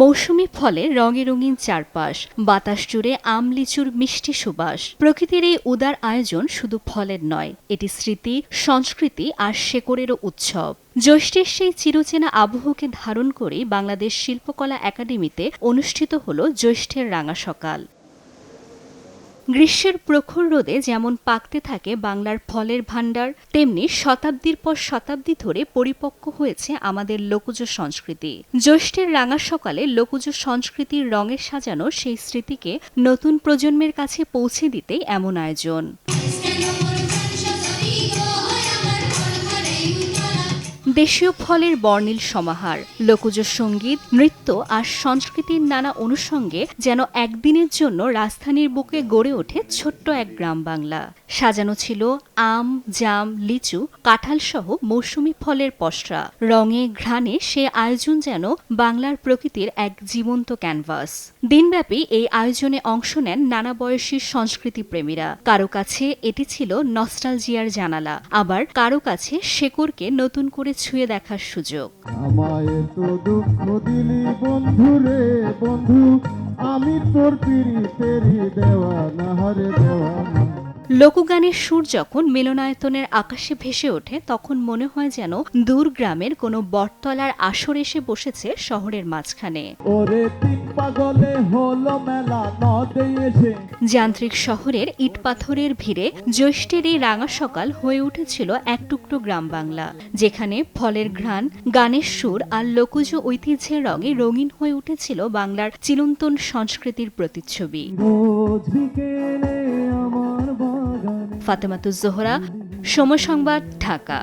মৌসুমি ফলে রঙে রঙিন চারপাশ, বাতাস জুড়ে আম লিচুর মিষ্টি সুবাস। প্রকৃতির এই উদার আয়োজন শুধু ফলের নয়, এটি স্মৃতি, সংস্কৃতি আর শেকড়েরও উৎসব। জ্যৈষ্ঠের সেই চিরচেনা আবহকে ধারণ করেই বাংলাদেশ শিল্পকলা একাডেমিতে অনুষ্ঠিত হল জ্যৈষ্ঠের রাঙা সকাল। গ্রীষ্মের প্রখর রোদে যেমন পাকতে থাকে বাংলার ফলের ভাণ্ডার, তেমনি শতাব্দীর পর শতাব্দী ধরে পরিপক্ক হয়েছে আমাদের লোকজ সংস্কৃতি। জ্যৈষ্ঠের রাঙা সকালে লোকজ সংস্কৃতির রঙে সাজানো সেই স্মৃতিকে নতুন প্রজন্মের কাছে পৌঁছে দিতেই এমন আয়োজন। দেশীয় ফলের বর্ণিল সমাহার, লোকজ সঙ্গীত, নৃত্য আর সংস্কৃতির নানা অনুষঙ্গে যেন একদিনের জন্য রাজধানীর বুকে গড়ে ওঠে ছোট্ট এক গ্রাম বাংলা। সাজানো ছিল আম, জাম, লিচু, কাঁঠাল সহ মৌসুমি ফলের পসরা। রঙে ঘ্রাণে সে আয়োজন যেন বাংলার প্রকৃতির এক জীবন্ত ক্যানভাস। দিনব্যাপী এই আয়োজনে অংশ নেন নানা বয়সী সংস্কৃতি প্রেমীরা। কারো কাছে এটি ছিল নস্টালজিয়ার জানালা, আবার কারো কাছে শেকড়কে নতুন করে ছুঁয়ে দেখার সুযোগ। আমায় তো দুঃখ দিলি বন্ধু রে বন্ধু, আমি তোর পিরিতেরি দেওয়ানা হরে দেওয়ানা। লোকগানের সুর যখন মিলনায়তনের আকাশে ভেসে ওঠে, তখন মনে হয় যেন দূর গ্রামের কোনো বটতলার আসর এসে বসেছে শহরের মাঝখানে। ওরে তিন পাগলে হলো মেলা নদে এসে। যান্ত্রিক শহরের ইট পাথরের ভিড়ে জ্যৈষ্ঠের এই রাঙা সকাল হয়ে উঠেছিল এক টুকরো গ্রাম বাংলা, যেখানে ফলের ঘ্রাণ, গানের সুর আর লোকজ ঐতিহ্যের রঙে রঙিন হয়ে উঠেছিল বাংলার চিরন্তন সংস্কৃতির প্রতিচ্ছবি। ফাতেমাতুজ জোহরা, সময় সংবাদ, ঢাকা।